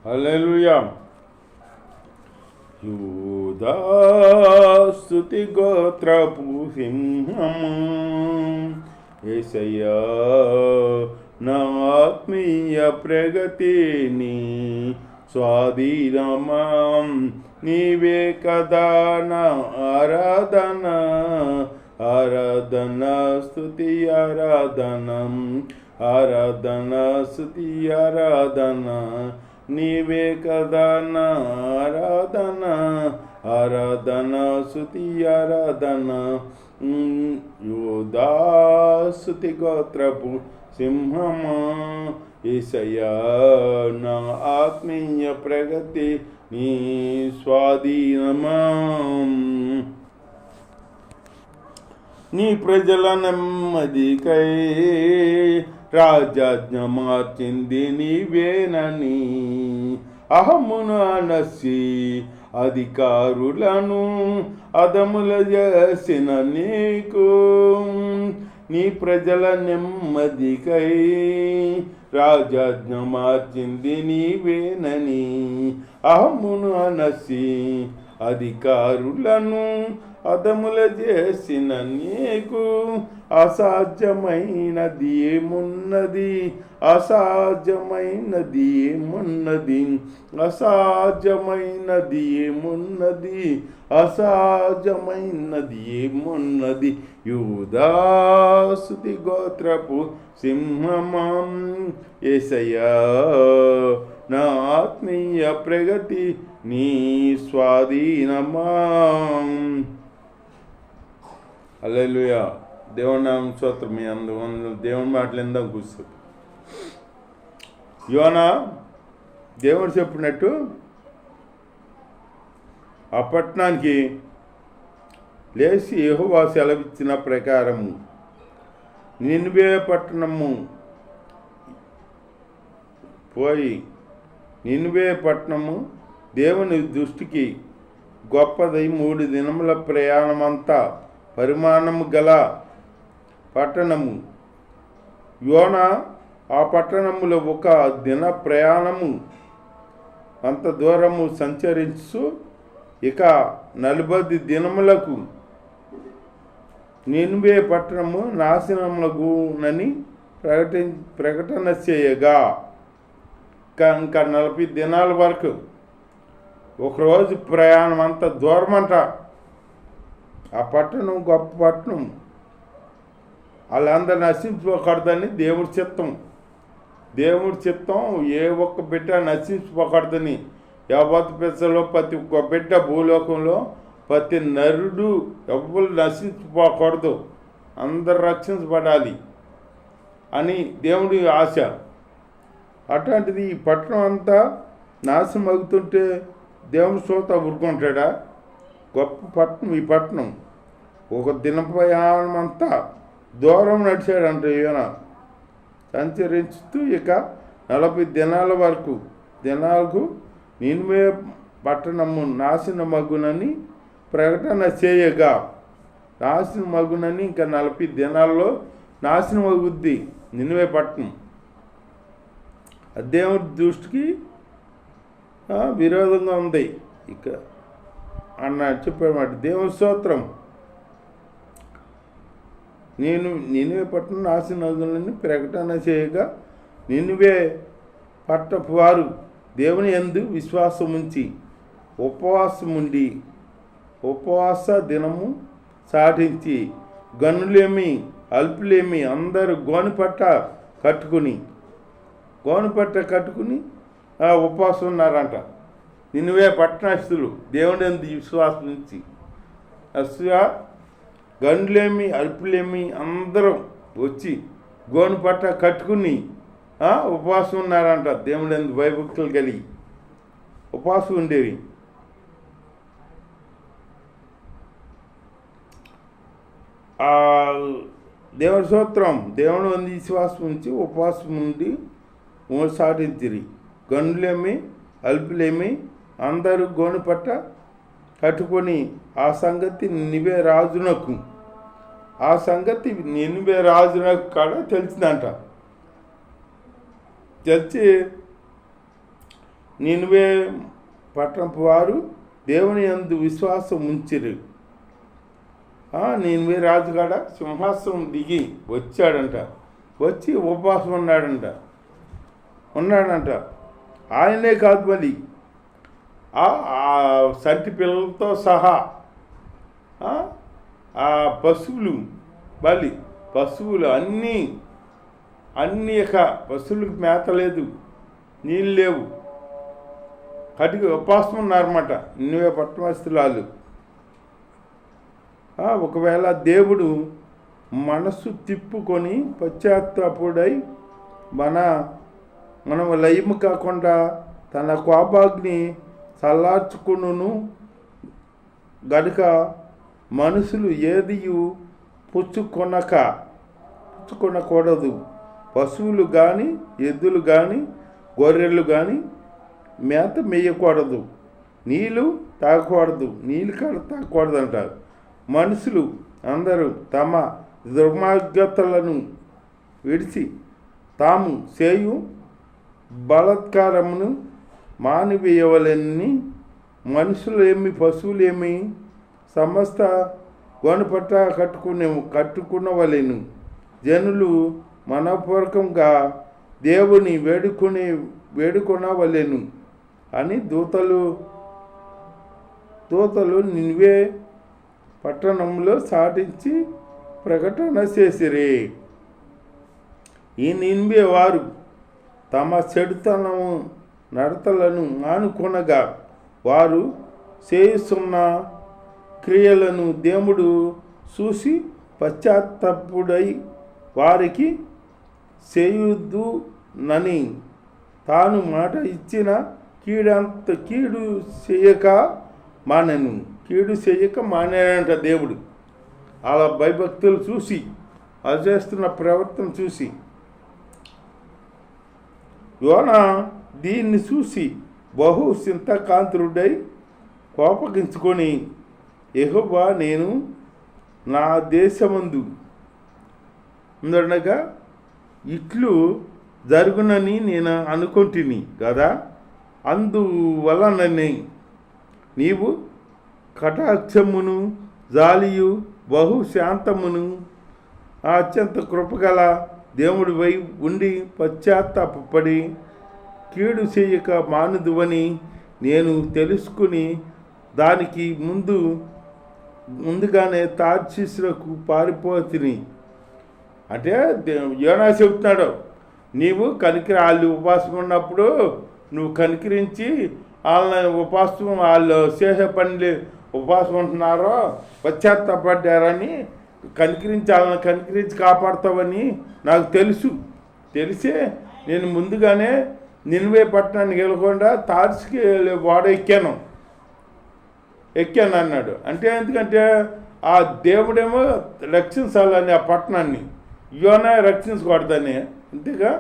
హల్లెలూయా. యూదా స్తుతి గోత్రపు సింహము యేసయ్యా నా ఆత్మీయ ప్రగతిని స్వాధీనమాం నీవే కదా నా ఆరాధన ఆరాధన స్తుతి ఆరాధనం ఆరాధన స్తుతి ఆరాధన నీవే కదా నా ఆరాధన ఆరాధన స్తుతి ఆరాధన యూదా స్తుతి గోత్రపు సింహమా యేసయ్యా నా ఆత్మీయ ప్రగతి నీ స్వాధీనమా నీ ప్రజల నెమ్మదికై రాజాజ్ఞ మార్చింది నీవేనని అహమును అనసి అధికారులను అదముల చేసిన నీకు నీ ప్రజల నెమ్మదికై రాజాజ్ఞ మార్చింది నీవేనని అహమును అనసి అధికారులను అదముల చేసిన నీకు అసాధ్యమైనది ఏమున్నది అసాధ్యమైనది ఏమున్నది అసాధ్యమైనది ఏమున్నది అసాధ్యమైనది ఏమున్నది యూదా స్తుతి గోత్రపు సింహమం యేసయ్యా నా ఆత్మీయ ప్రగతి నీ స్వాధీనమా. హల్లెలూయా. దేవుని నామం స్తోత్రం. మీ అందరూ దేవుని మాటలు ఎందాం కూర్చో. యోనా దేవుడు చెప్పినట్టు ఆ పట్టణానికి లేచి యెహోవా సెలవిచ్చిన ప్రకారము నినివే పట్టణము పోయి నినివే పట్టణము దేవుని దృష్టికి గొప్పదై 3 దినముల ప్రయాణమంతా పరిమాణము గల పట్టణము. యోనా ఆ పట్టణములో 1 దిన ప్రయాణము అంత దూరము సంచరించు ఇక 40 దినములకు నినివే పట్టణము నాశనములగునని ప్రకటన చేయగా ఇంకా 40 దినాల వరకు ఒకరోజు ప్రయాణం అంత దూరమంట. ఆ పట్టణం గొప్ప పట్టణం, వాళ్ళందరూ నశించుకోకూడదని దేవుడి చిత్తం. దేవుడి చిత్తం ఏ ఒక్క బిడ్డ నశించుకోకూడదని. యావత్ పెద్దలో ప్రతి ఒక్క బిడ్డ భూలోకంలో ప్రతి నరుడు ఎవ్వరు నశించుకోకూడదు, అందరు రక్షించబడాలి అని దేవుడి ఆశ. అట్లాంటిది ఈ పట్టణం అంతా నాశనం అవుతుంటే దేవుని శ్రోత ఊరుకుంటాడా? గొప్ప పట్టణం ఈ పట్టణం. 1 దిన ప్రయాణం అంతా దూరం నడిచాడంట యోనా సంచరించుతూ ఇక 40 దినాల వరకు దినాలకు నినివే పట్టణము నాశనమగునని ప్రకటన చేయగా నాశనమగునని ఇంకా 40 దినాల్లో నాశనమగుద్ది నినివే పట్టణం. దేవుడి దృష్టికి విరోధంగా ఉంది ఇక అన్న చెప్పామాట. దేవుని స్తోత్రం. నేను నినివే పట్టణం నాశనమగునని ప్రకటన చేయగా నినివే పట్టపు వారు దేవుని యందు విశ్వాసముంచి ఉపవాసముండి ఉపవాస దినము సాటించి గనులేమి అల్పులేమి అందరూ గోనెపట్ట కట్టుకుని ఉపవాసం ఉన్నారంట. నినివే పట్టణస్తులు దేవుని యందు విశ్వాసం నుంచి అసలు గనులేమి అల్పులేమి అందరూ వచ్చి గోనెపట్ట కట్టుకుని ఉపవాసం ఉన్నారంట. దేవుని యందు భయభక్తులు కలిగి ఉపవాసం ఉండేవి. దేవుని స్తోత్రం. దేవుని యందు విశ్వాసం ఉంచి ఉపవాసం ఉండి సాటించిరి. గనులేమి అల్పులేమి అందరూ గోనెపట్ట కట్టుకొని ఆ సంగతి నినివే రాజునకు కాడ తెలిసిందంట. తెలిసి నినివే పట్టణపు వారు దేవుని యందు విశ్వాసం ఉంచిరి. నినివే రాజుగాడ సింహాసనం దిగి వచ్చాడంట. వచ్చి ఉపవాసం ఉన్నాడంట. ఆయనే కాదు మరి ఆ సంటి పిల్లలతో సహా ఆ పశువులు అన్నీ పశువులకు మేత లేదు, నీళ్ళు లేవు, కటికి ఉపవాసం ఉన్నారన్నమాట నినివే పట్టణస్థులాలు. ఒకవేళ దేవుడు మనసు తిప్పుకొని పశ్చాత్తాపుడై మనం లయము కాకుండా తన కోపాగ్ని చల్లార్చుకును గనుక మనుషులు ఏదియు పుచ్చుకొనకూడదు. పశువులు కానీ ఎద్దులు కానీ గొర్రెలు కానీ మేత మేయకూడదు, నీళ్ళు తాగకూడదు అంటారు. మనుషులు అందరూ తమ దుర్మార్గతలను విడిచి తాము చేయు బలాత్కారమును మానివేయవలెని మనుషులేమి పశువులేమి సమస్త గోనపట్ట కట్టుకునవలెను. జనులు మనపూర్వకంగా దేవుని వేడుకొనవలెను అని దూతలు నినివే పట్టణంలో సాటించి ప్రకటన చేసిరి. ఈ నినివే వారు తమ చెడుతనము నడతలను మానుకొనగా వారు చేస్తున్న క్రియలను దేవుడు చూసి పశ్చాత్తాపుడై వారికి చేయుదునని తాను మాట ఇచ్చిన కీడు చేయక మానేనంట దేవుడు. అలా భయభక్తులు చూసి అది చేస్తున్న ప్రవర్తన చూసి యోనా దీన్ని చూసి బహు చింతాకాంతుడై కోపగించుకొని యెహోవా నేను నా దేశమందు ఉండగా ఇట్లు జరుగునని నేను అనుకుంటుని కదా, అందువలనని నీవు కటాక్షమును జాలియు బహు శాంతమును అత్యంత కృపగల దేవుడిపై ఉండి పశ్చాత్తాపడి కీడు చేయక మానుదువని నేను తెలుసుకుని దానికి ముందుగానే తార్షీషులకు పారిపోతిని. అంటే యోనా చెబుతున్నాడు, నీవు వాళ్ళు ఉపవాసం ఉన్నప్పుడు నువ్వు కనికరించి వాళ్ళని వాళ్ళు చేసే పనులు ఉపవాసం ఉంటున్నారో పశ్చాత్తాపడ్డారని వాళ్ళని కనికరించి కాపాడుతావని నాకు తెలిసే నేను ముందుగానే నినివే పట్టణానికి వెళ్ళకుండా తార్షీషుకి వాడ ఎక్కాను అన్నాడు. అంటే ఎందుకంటే ఆ దేవుడేమో రక్షించాలని ఆ పట్టణాన్ని, యోనా రక్షించకూడదని. అంతేగా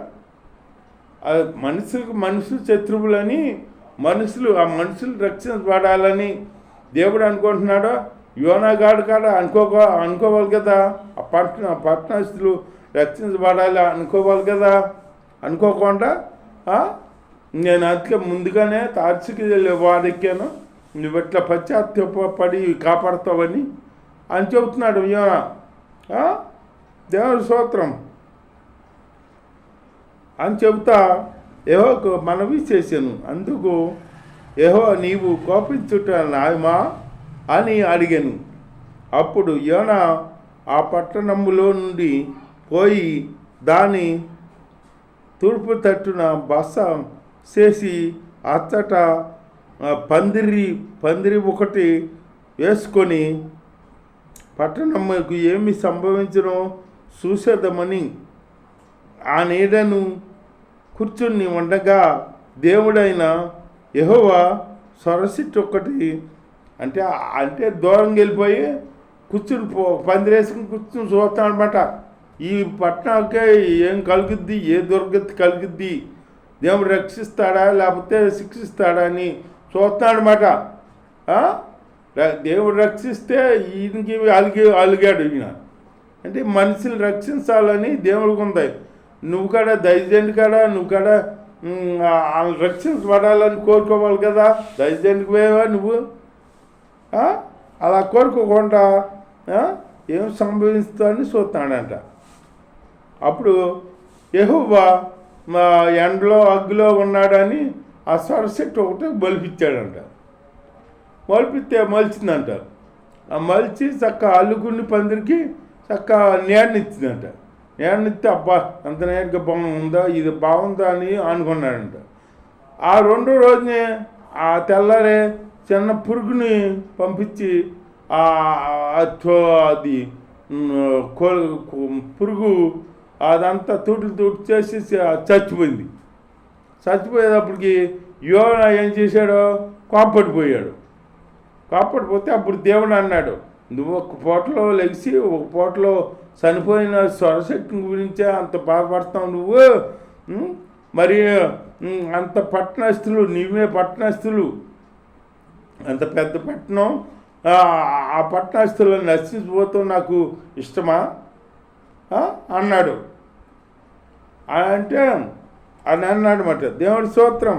మనుషులు శత్రువులని ఆ మనుషులు రక్షించబడాలని దేవుడు అనుకుంటున్నాడో యోనా గాడు కాడ అనుకోవాలి కదా. ఆ పట్టణస్తులు రక్షించబడాలి అనుకోవాలి కదా. అనుకోకుండా నేను అందుకే ముందుగానే తార్షీషుకి వాడెక్కాను, నువ్వు ఎట్లా పశ్చాత్తాపడి కాపాడుతావని అని చెబుతున్నాడు యోనా. దేవుడి స్తోత్రం అని చెబుతా యెహోవాకు మనవి చేశాను. అందుకు యెహోవా నీవు కోపించుట న్యాయమా అని అడిగాను. అప్పుడు యోనా ఆ పట్టణములో నుండి పోయి దాని తూర్పు తట్టున బస చేసి అచ్చట పందిరి ఒకటి వేసుకొని పట్టణముకు ఏమి సంభవించనో చూసేద్దామని ఆ నీడను కూర్చుని ఉండగా దేవుడైన యెహోవా సొరసిట్టు ఒకటి అంటే దూరంగా వెళ్ళిపోయి పందిరేసుకుని కూర్చుని చూస్తాడు అనమాట. ఈ పట్టణానికే ఏం కలుగుద్ది, ఏ దుర్గతి కలుగుద్ది, దేవుడు రక్షిస్తాడా లేకపోతే శిక్షిస్తాడా అని చూస్తున్నాడు అనమాట. దేవుడు రక్షిస్తే ఈయనకి అలిగాడు ఈయన. అంటే మనుషులు రక్షించాలని దేవుడికి ఉంది. నువ్వు కాడ దైవజనుడి కాడ నువ్వు కాడ వాళ్ళు రక్షించబడాలని కోరుకోవాలి కదా, దైవజనుడికి పోయేవా నువ్వు? అలా కోరుకోకుండా ఏం సంభవిస్తుందని చూస్తున్నాడంట. అప్పుడు యెహోవా ఎండలో అగ్గిలో ఉన్నాడని ఆ సొరచెట్టు ఒకటి మొలిపించాడంట. మొలిపిస్తే మలిచిందంట. ఆ మలిచి చక్క అల్లుకుని పందిరికి చక్క నీడనిచ్చిందంట. నీడనిస్తే అబ్బా అంత నేరుగా బాగుందా, ఇది బాగుందా అని అనుకున్నాడంట. ఆ రెండో రోజునే ఆ తెల్లారే చిన్న పురుగుని పంపించి అది పురుగు అదంతా తూట్లు చేసి చచ్చిపోయింది. చచ్చిపోయేటప్పటికి యోనా ఏం చేశాడో కోప్పడిపోయాడు. కోప్పడిపోతే అప్పుడు దేవుడు అన్నాడు, నువ్వు ఒక పూటలో లెగిసి ఒక పూటలో చనిపోయిన సొరచెట్టు గురించే అంత బాధపడతావు నువ్వు. మరి అంత పట్టణస్తులు, నీవే పట్టణస్తులు, అంత పెద్ద పట్టణం, ఆ పట్టణస్తులను నశించిపోతావు నాకు ఇష్టమా అన్నాడు. అంటే అని అన్నాడన్నమాట. దేవుడి స్తోత్రం.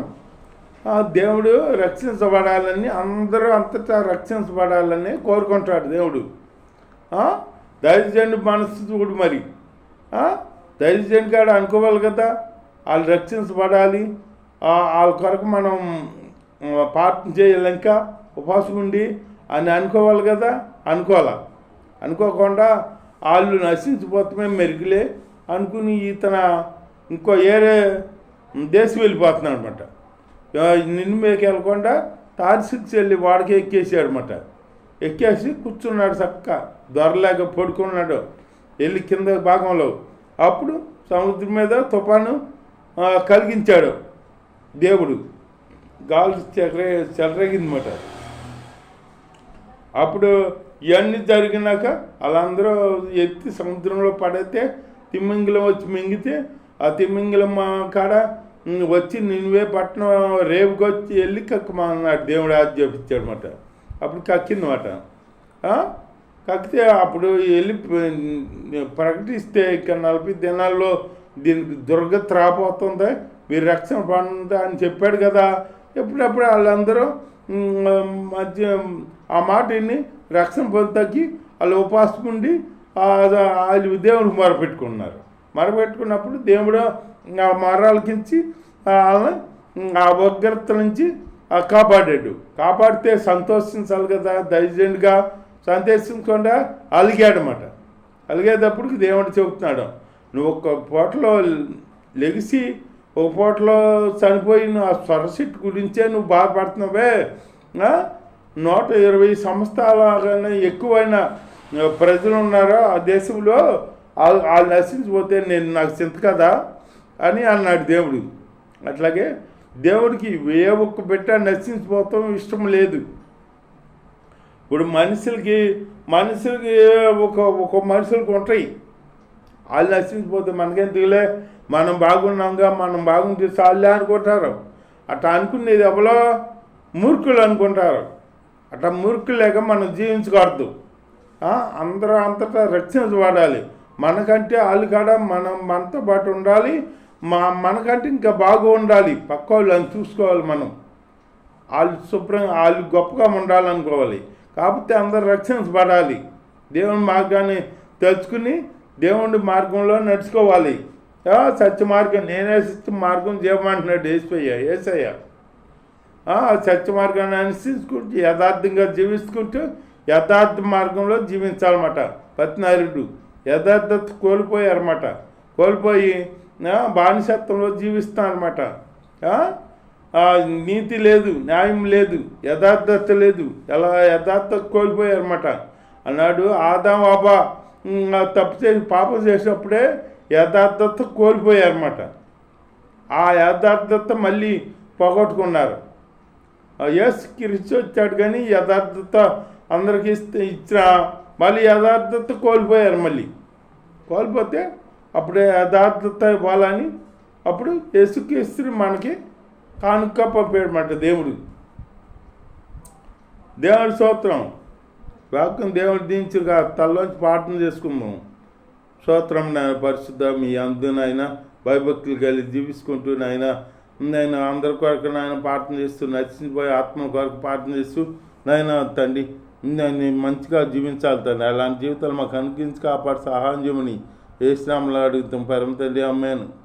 దేవుడు రక్షించబడాలని, అందరూ అంతటా రక్షించబడాలని కోరుకుంటాడు దేవుడు. దైవజనుడి మనసు చూడు. మరి దైవజనుడి కాడ అనుకోవాలి కదా, వాళ్ళు రక్షించబడాలి, వాళ్ళ కొరకు మనం ప్రార్థన చేయాలి, ఇంకా ఉపవాసం ఉండి అని అనుకోవాలి కదా. అనుకోకుండా వాళ్ళు నశించిపోతామే మెరుగులే అనుకుని ఇతన ఇంకో ఏరే దేశం వెళ్ళిపోతున్నాడు అనమాట. నిన్నుమేకి వెళ్ళకుండా తార్సిక్స్ వెళ్ళి వాడికి ఎక్కేసాడు అనమాట. ఎక్కేసి కూర్చున్నాడు, చక్క దొరలేక పడుకున్నాడు వెళ్ళి కింద భాగంలో. అప్పుడు సముద్రం మీద తుఫాను కలిగించాడు దేవుడు, గాలి చెలరేగిందన్నమాట. అప్పుడు ఇవన్నీ జరిగినాక వాళ్ళందరూ ఎత్తి సముద్రంలో పడితే తిమ్మింగిలం వచ్చి మింగితే ఆ తిమ్మింగిలం కాడ వచ్చి నిన్వే పట్టణం రేపుకి వచ్చి వెళ్ళి కక్కమన్నాడు దేవుడు ఆజ్ఞాపించాడు అనమాట. అప్పుడు కక్కిందన్నమాట. కక్కితే అప్పుడు వెళ్ళి ప్రకటిస్తే ఇక 40 దినాల్లో దీనికి దుర్గతి రాబోతుంది, మీరు రక్షణ పొందా అని చెప్పాడు కదా. ఎప్పుడప్పుడు వాళ్ళందరూ మధ్య ఆ మాటని రక్షణ పొందకి వాళ్ళు ఉపవాసం ఉండి వాళ్ళు దేవుడికి మొరపెట్టుకున్నప్పుడు దేవుడు ఆ మరాలకించి వాళ్ళని ఆ ఉగ్రత నుంచి కాపాడితే సంతోషించాలి కదా. దైవజనుడిగా సంతోషించకుండా అలిగాడనమాట. అలిగేటప్పటికి దేవుడు చెబుతున్నాడు, నువ్వు ఒక పూటలో లెగిసి ఒక పూటలో చనిపోయిన ఆ సొరచెట్టు గురించే నువ్వు బాధపడుతున్నావే. 120 సంవత్సరాల కన్నా ఎక్కువైన ప్రజలు ఉన్నారో ఆ దేశంలో, వాళ్ళు నశించిపోతే నాకు చింత కదా అని అన్నాడు దేవుడు. అట్లాగే దేవుడికి ఏ ఒక్క బిడ్డ నశించిపోతాం ఇష్టం లేదు. ఇప్పుడు మనుషులకి ఒక మనుషులకి ఉంటాయి, వాళ్ళు నశించిపోతే మనకెందుకులే, మనం బాగున్నాంగా, మనం బాగుంటే చాలే అనుకుంటారు. అట్లా అనుకునేది ఎవరో మూర్ఖులు అనుకుంటారు. అట్లా మూర్ఖులు లేక మనం జీవించకూడదు. అందరూ అంతటా రక్షించబడాలి. మనకంటే వాళ్ళు కాడ మనతో పాటు ఉండాలి, మనకంటే ఇంకా బాగా ఉండాలి. పక్క వాళ్ళని చూసుకోవాలి, మనం వాళ్ళు గొప్పగా ఉండాలనుకోవాలి. కాకపోతే అందరూ రక్షించబడాలి. దేవుని మార్గాన్ని తెలుసుకుని దేవుని మార్గంలో నడుచుకోవాలి. సత్య మార్గం, నేనే సత్య మార్గం చేయమంటున్నాడు ఏసయ్య. సత్య మార్గాన్ని అనుసరించుకుంటూ యథార్థంగా జీవించుకుంటూ యథార్థ మార్గంలో జీవించాలన్నమాట. పత్నారుడు యథార్థత కోల్పోయి బానిసత్వంలో జీవిస్తానమాట. నీతి లేదు, న్యాయం లేదు, యథార్థత లేదు, ఎలా యథార్థత కోల్పోయారన్నమాట. అన్నాడు ఆదాము అబ్బా తప్పు చేసి పాపం చేసినప్పుడే యథార్థత కోల్పోయారన్నమాట. ఆ యథార్థత మళ్ళీ పోగొట్టుకున్నారు. యేసుక్రీస్తు వచ్చాడు కానీ యథార్థత అందరికి ఇచ్చిన మళ్ళీ యథార్థత కోల్పోయారు. మళ్ళీ కోల్పోతే అప్పుడే యథార్థత ఇవ్వాలని అప్పుడు యేసుక్రీస్తుని మనకి కానుక పంపాడన్నమాట దేవుడు. దేవుడి స్తోత్రం. వాక్యం దేవుడు దించుగా తల్లోంచి ప్రార్థన చేసుకుందాం. స్తోత్రం నాయన, పరిశుద్ధ మీ అందునైనా భయభక్తులు కలిగి జీవించుకుంటూ నాయన నేను అందరి కొరకు నాయన ప్రార్థన చేస్తూ నచ్చిపోయే ఆత్మ కొరకు ప్రార్థన చేస్తూ నాయన తండ్రి నేను మంచిగా జీవించాలి తండ్రి. అలాంటి జీవితాలు మాకు అనుగ్రహించి కాపాడు సహాయం చేయమని ఏ శ్రామలో అడుగుతాం పరమ తండ్రి. అమ్మేను.